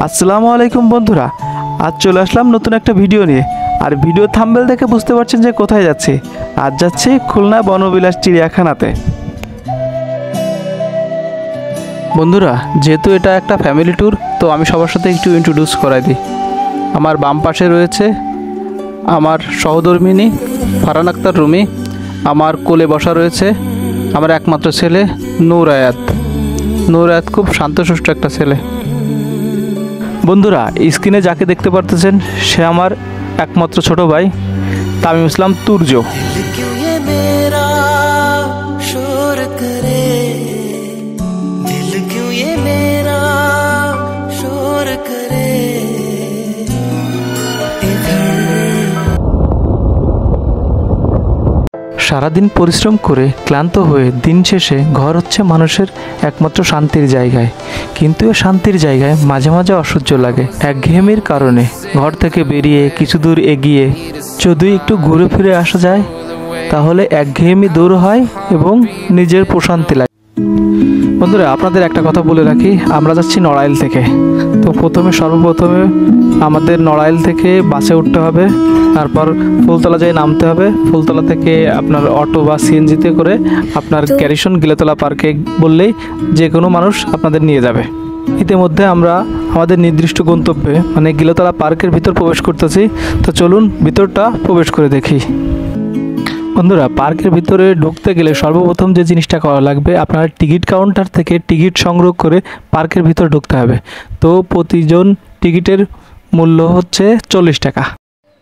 আসসালামু আলাইকুম বন্ধুরা, আজ চলে আসলাম নতুন একটা ভিডিও নিয়ে। আর ভিডিও থাম্বনেল দেখে বুঝতে পারছেন যে কোথায় যাচ্ছি। আজ যাচ্ছি খুলনা বনবিলাস চিড়িয়াখানাতে। বন্ধুরা, যেহেতু এটা একটা ফ্যামিলি ট্যুর, তো আমি সবার সাথে একটু ইন্ট্রোডিউস করাই দিই। আমার বাম পাশে রয়েছে আমার সহধর্মিনী ফারহান আক্তার রুমি। আমার কোলে বসা রয়েছে আমার একমাত্র ছেলে নূর আয়াত। নূর আয়াত খুব শান্তশিষ্ট একটা ছেলে। বন্ধুরা, স্ক্রিনে যাকে দেখতে পারতেছেন সে আমার একমাত্র ছোট ভাই তামিম ইসলাম তুর্য। সারাদিন পরিশ্রম করে ক্লান্ত হয়ে দিন শেষে ঘর হচ্ছে মানুষের একমাত্র শান্তির জায়গায়, কিন্তু এই শান্তির জায়গায় মাঝে মাঝে অসহ্য লাগে একঘেয়েমির কারণে। ঘর থেকে বেরিয়ে কিছু দূর এগিয়ে যদি একটু ঘুরে ফিরে আসা যায় তাহলে একঘেয়েমি দূর হয় এবং নিজের প্রশান্তি লাগে। বন্ধুরা, আপনাদের একটা কথা বলে রাখি, আমরা যাচ্ছি নড়াইল থেকে। তো সর্বপ্রথমে আমাদের নড়াইল থেকে বাসে উঠতে হবে, তারপর ফুলতলা যেয়ে নামতে হবে। ফুলতলা থেকে আপনার অটো বা সিএনজিতে করে আপনার গ্যারিসন গিলেতলা পার্কে বললেই যে কোনো মানুষ আপনাদের নিয়ে যাবে। ইতিমধ্যে আমরা আমাদের নির্দিষ্ট গন্তব্যে মানে গিলেতলা পার্কের ভিতর প্রবেশ করতেছি। তো চলুন ভিতরটা প্রবেশ করে দেখি। বন্ধুরা, পার্কের ভিতরে ঢুকতে গেলে সর্বপ্রথম যে জিনিসটা করা লাগবে, আপনার টিকিট কাউন্টার থেকে টিকিট সংগ্রহ করে পার্কের ভিতর ঢুকতে হবে। তো প্রতিজন টিকিটের মূল্য হচ্ছে 40 টাকা।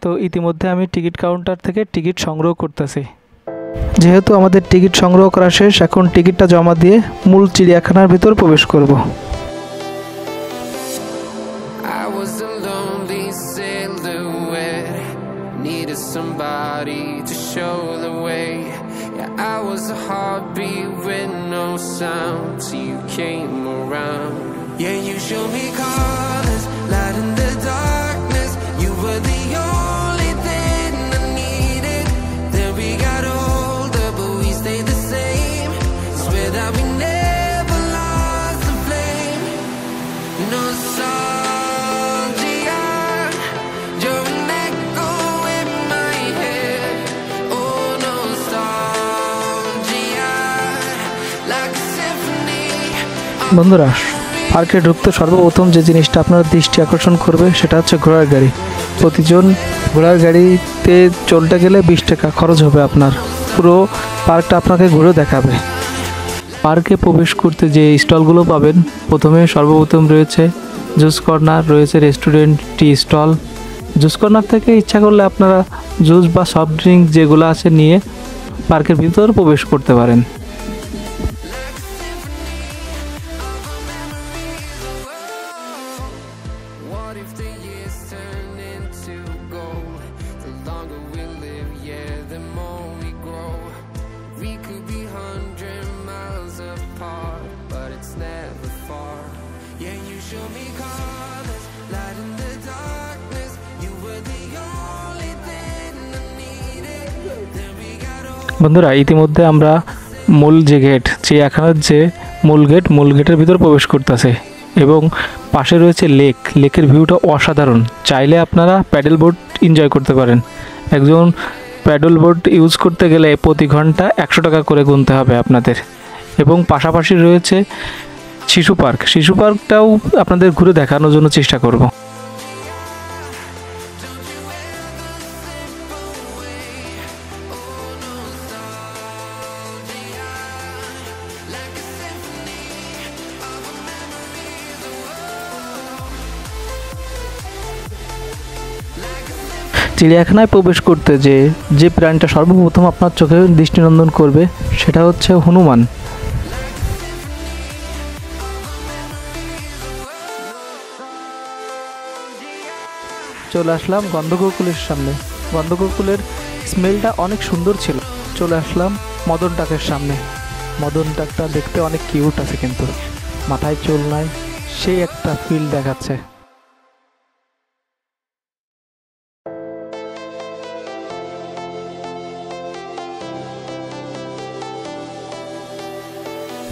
তো ইতিমধ্যে আমি টিকিট কাউন্টার থেকে টিকিট সংগ্রহ করতেছি। যেহেতু আমাদের টিকিট সংগ্রহ করা শেষ, এখন টিকিটটা জমা দিয়ে মূল চিড়িয়াখানার ভিতর প্রবেশ করব। Somebody to show the way. Yeah, I was a heartbeat with no sound till you came around. Yeah, you showed me colors, light in the darkness. You were the only thing I needed. Then we got older, but we stayed the same. Swear that we never lost the flame. Nostalgia, you're an echo in my head. Oh, nostalgia, like a symphony. বন্ধুরা, পার্কে ঢুকতে সর্বপ্রথম যে জিনিসটা আপনার দৃষ্টি আকর্ষণ করবে সেটা হচ্ছে ঘোড়ার গাড়ি। প্রতিজন ঘোড়ার গাড়িতে চলতে গেলে 20 টাকা খরচ হবে আপনার। পুরো পার্কটা আপনাকে ঘুরে দেখাবে। পার্কে প্রবেশ করতে যে স্টলগুলো পাবেন, সর্বপ্রথম রয়েছে জুস কর্নার, রয়েছে restaurant, tea stall. Juice corner থেকে ইচ্ছা করলে আপনারা জুস বা সফট ড্রিঙ্ক যেগুলো আছে নিয়ে পার্কের ভিতর প্রবেশ করতে পারেন। What if the years turn into gold? The longer we live, yeah, the more we grow. We could be 100 miles apart, but it's never far. Yeah, you show me colors, light in the darkness. You were the only thing I needed. Then we got old. বন্ধুরা, ইতিমধ্যে আমরা মূল যে gate, চিড়িয়াখানার যে মূল গেটের ভিতর প্রবেশ করতেছে এবং পাশে রয়েছে লেকের ভিউটা অসাধারণ। চাইলে আপনারা প্যাডেল বোট এনজয় করতে পারেন। একজন প্যাডেল বোট ইউজ করতে গেলে প্রতি ঘন্টা 100 টাকা করে গুনতে হবে আপনাদের। এবং পাশাপাশি রয়েছে শিশু পার্কটাও আপনাদের ঘুরে দেখানোর জন্য চেষ্টা করব। চিড়িয়াখানায় প্রবেশ করতে যে প্রাণীটা সর্বপ্রথম আপনার চোখে দৃষ্টিনন্দন করবে সেটা হচ্ছে হনুমান। চলে আসলাম গন্ধগোকুলের সামনে। গন্ধগোকুলের স্মেলটা অনেক সুন্দর ছিল। চলে আসলাম মদন টাকের সামনে। মদন টাকটা দেখতে অনেক কিউট আছে, কিন্তু মাথায় চুল নাই, সেই একটা ফিল দেখাচ্ছে।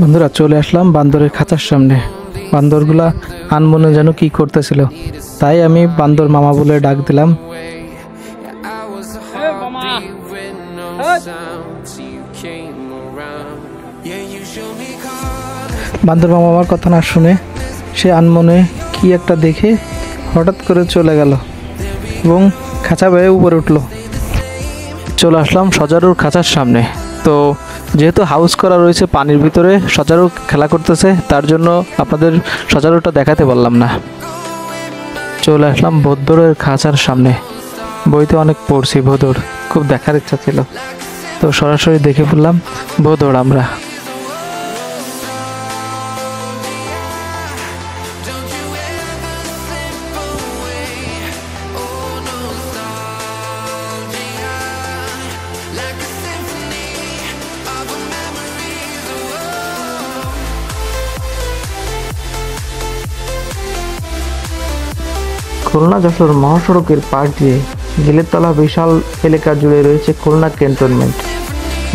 বন্ধুরা, চলে আসলাম বান্দরের খাঁচার সামনে। বান্দরগুলা আনমনে যেন কি করতেছিল, তাই আমি বান্দর মামা বলে ডাক দিলাম। I was a heartbeat with no sound till you came around. Yeah, you showed me colors. বান্দর মামা আমার কথা না শুনে সে আনমনে কি একটা দেখে হঠাৎ করে চলে গেল এবং খাঁচা বেয়ে উপরে উঠলো। চলে আসলাম সজারুর খাঁচার সামনে। তো যেহেতু হাউস করা রয়েছে পানির ভিতরে, সজারু খেলা করতেছে, তার জন্য আপনাদের সজারুটা দেখাতে পারলাম না। চলে আসলাম ভোঁদড়ের খাঁচার সামনে। বইতে অনেক পড়ছি ভোঁদড়, খুব দেখার ইচ্ছা ছিল, তো সরাসরি দেখে ফেললাম ভোঁদড় আমরা। খুলনা যশোর মহাসড়কের পাশ দিয়ে গিলেতলা বিশাল এলাকা জুড়ে রয়েছে খুলনা ক্যান্টনমেন্ট।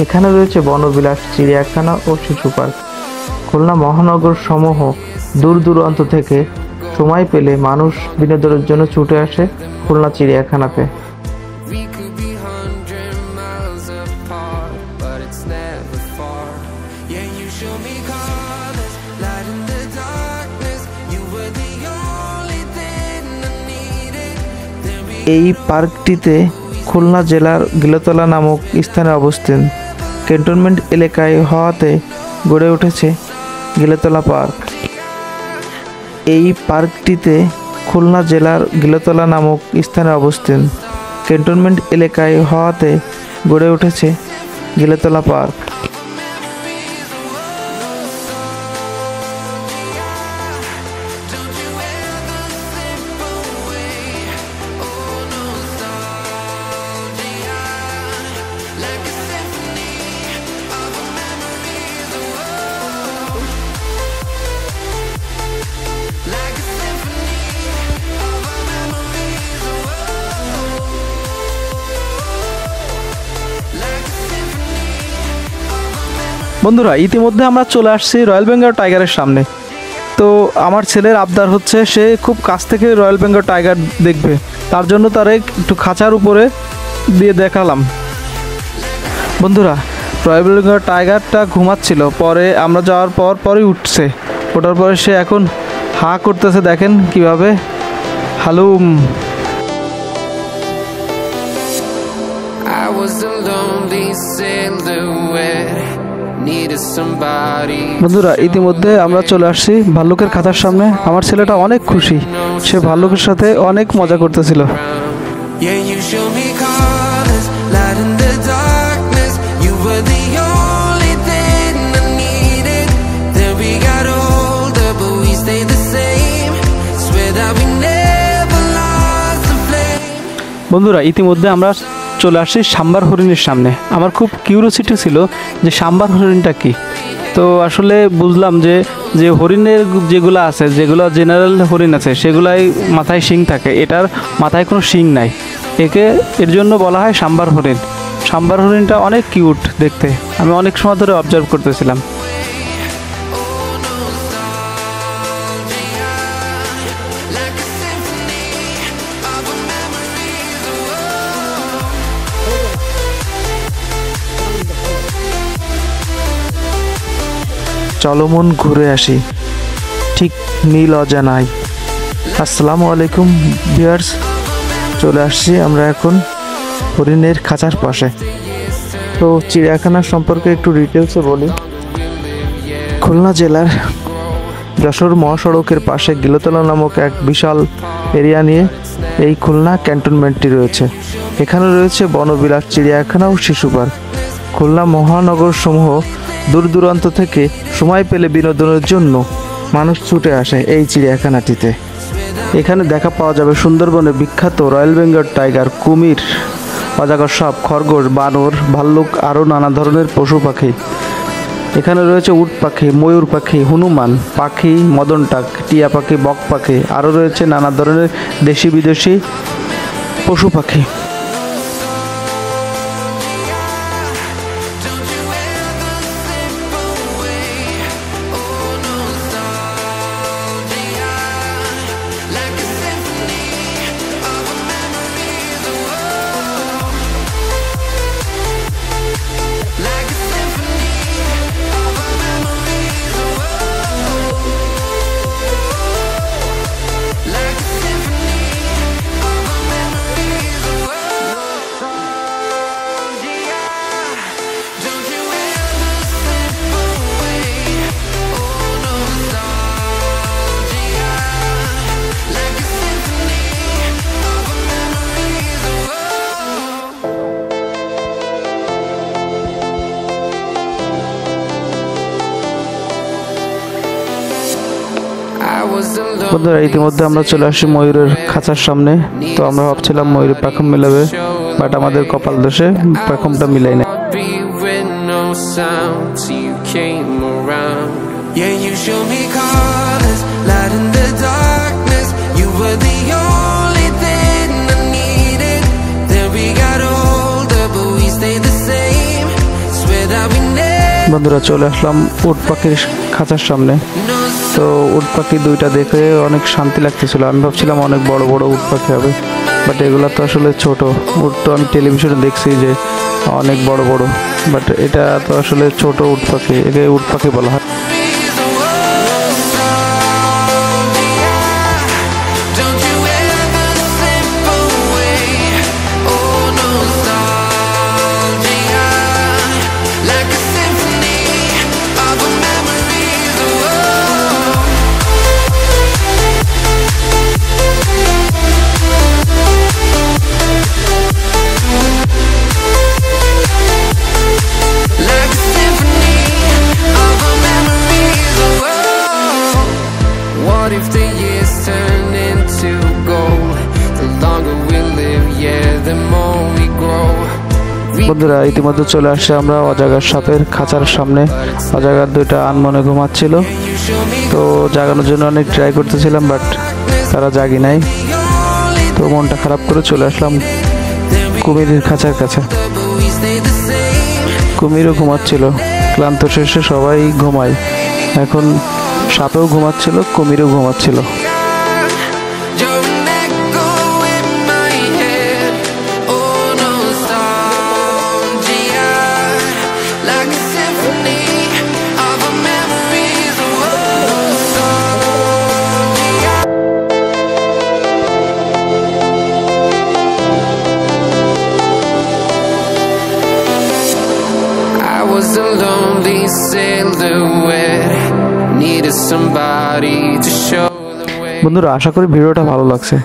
এখানে রয়েছে বনবিলাস, চিড়িয়াখানা ও শিশু পার্ক। খুলনা মহানগর সমূহ দূর দূরান্ত থেকে সময় পেলে মানুষ বিনোদনের জন্য ছুটে আসে Khulna চিড়িয়াখানাতে। We could be 100 miles apart, but it's never far. Yeah, you show me colors, light in the darkness. You were the only thing I needed. Then we এই পার্কটিতে খুলনা জেলার গিলেতলা নামক স্থানে অবস্থান। ক্যান্টনমেন্ট এলাকায় হওয়াতে গড়ে উঠেছে গিলেতলা পার্ক। এই পার্কটিতে খুলনা জেলার গিলেতলা নামক স্থানে অবস্থান। ক্যান্টনমেন্ট এলাকায় হওয়াতে গড়ে উঠেছে গিলেতলা পার্ক। বন্ধুরা, ইতিমধ্যে আমরা চলে আসছি রয়্যাল বেঙ্গল টাইগারের সামনে। তো আমার ছেলের আবদার হচ্ছে সে খুব কাছ থেকে রয়্যাল বেঙ্গল টাইগার দেখবে, তার জন্য তার একটু খাঁচার উপরে দিয়ে দেখালাম। বন্ধুরা, রয়্যাল বেঙ্গল টাইগারটা ঘুমাচ্ছিল, পরে আমরা যাওয়ার পরই উঠছে। ওঠার পরে সে এখন হা করতেছে, দেখেন কিভাবে হালুম। I was a lonely silhouette, needed somebody. বন্ধুরা, ইতিমধ্যে আমরা চলে আসছি ভাল্লুকের খাঁচার সামনে। আমার ছেলেটা অনেক খুশি, সে ভাল্লুকের সাথে অনেক মজা করতেছিল। Yeah, you show me colors, light in the darkness. You were the only thing I needed. Then we got older, but we stayed the same. Swear that we never lost the flame. বন্ধুরা, ইতিমধ্যে আমরা চলে আসছি সাম্বার হরিণের সামনে। আমার খুব curiosity ছিল যে সাম্বার হরিণটা কি। তো আসলে বুঝলাম যে হরিণের যেগুলো আছে, যেগুলো জেনারেল হরিণ আছে, সেগুলাই মাথায় শিং থাকে, এটার মাথায় কোনো শিং নাই। এর জন্য বলা হয় সাম্বার হরিণ। সাম্বার হরিণটা অনেক কিউট দেখতে, আমি অনেক সময় ধরে অবজার্ভ করতেছিলাম। চলো মন ঘুরে আসি, ঠিক নীল অজানায়। আসসালামু আলাইকুম ভিউয়ার্স, চলে আসছি আমরা এখন হরিণের খাঁচার পাশে। তো চিড়িয়াখানা সম্পর্কে একটু ডিটেলসে বলি। খুলনা জেলার যশোর মহাসড়কের পাশে গিলেতলা নামক এক বিশাল এরিয়া নিয়ে এই খুলনা ক্যান্টনমেন্টটি রয়েছে। এখানে রয়েছে বনবিলাস, চিড়িয়াখানা ও শিশু পার্ক। খুলনা মহানগর সমূহ দূর দূরান্ত থেকে সময় পেলে বিনোদনের জন্য মানুষ ছুটে আসে এই চিড়িয়াখানাটিতে। এখানে দেখা পাওয়া যাবে সুন্দরবনের বিখ্যাত রয়্যাল বেঙ্গল টাইগার, কুমির, অজগর সাপ, খরগোশ, বানর, ভাল্লুক, আরও নানা ধরনের পশু পাখি। এখানে রয়েছে উট পাখি, ময়ূর পাখি, হনুমান পাখি, মদন টাক, টিয়া পাখি, বক পাখি, আরও রয়েছে নানা ধরনের দেশি বিদেশি পশু পাখি। বন্ধুরা ইতিমধ্যে আমরা চলে আসি ময়ূরের খাঁচার সামনে। তো আমরা ভাবছিলাম ময়ূরের পাখম মিলাবে, বাট আমাদের কপাল দোষে পাখমটা মিলাই না। Yeah, you show me colors, light in the darkness. You were the only thing I needed. Then we got older, but we stayed the same. Swear that we never. বন্ধুরা চলে আসলাম উট পাখির খাঁচার সামনে। তো উট পাখি দুইটা দেখে অনেক শান্তি লাগতেছিল। আমি ভাবছিলাম অনেক বড় বড় উট পাখি হবে, বাট এগুলো তো আসলে ছোট উট। তো আমি টেলিভিশনে দেখছি যে অনেক বড় বড়, বাট এটা তো আসলে ছোট উট পাখি, একে উট পাখি বলা হয়। What if the years turn into gold? The longer we live, yeah, the more we grow. বন্ধুরা ইতিমধ্যে চলে আসছে আমরা অজাগার সাপের খাঁচার সামনে। অজাগার দুইটা আনমনে ঘুমাচ্ছিল, তো জাগানোর জন্য অনেক ট্রাই করতেছিলাম, বাট তারা জাগি নাই। তো মনটা খারাপ করে চলে আসলাম কুমিরের খাঁচার কাছে। কুমিরও ঘুমাচ্ছিল, ক্লান্ত শেষে সবাই ঘুমায়। এখন সাপেও ঘুমাচ্ছিল, কুমিরও ঘুমাচ্ছিল। I was a lonely silhouette, needed somebody to show the way. বন্ধুরা আশা করি ভিডিওটা ভালো লাগছে।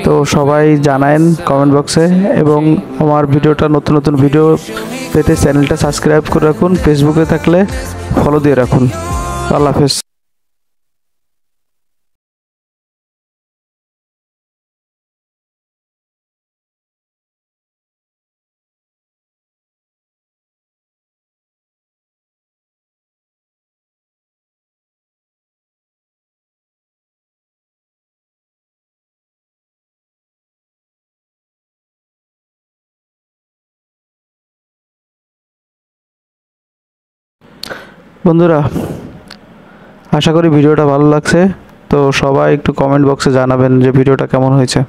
তো সবাই জানায়েন কমেন্ট বক্সে, এবং আমার ভিডিওটা নতুন নতুন ভিডিও পেতে চ্যানেলটা সাবস্ক্রাইব করে রাখুন। ফেসবুকে থাকলে ফলো দিয়ে রাখুন। আল্লাহ হাফেজ। বন্ধুরা আশা করি ভিডিওটা ভালো লাগছে। তো সবাই একটু কমেন্ট বক্সে জানাবেন যে ভিডিওটা কেমন হয়েছে।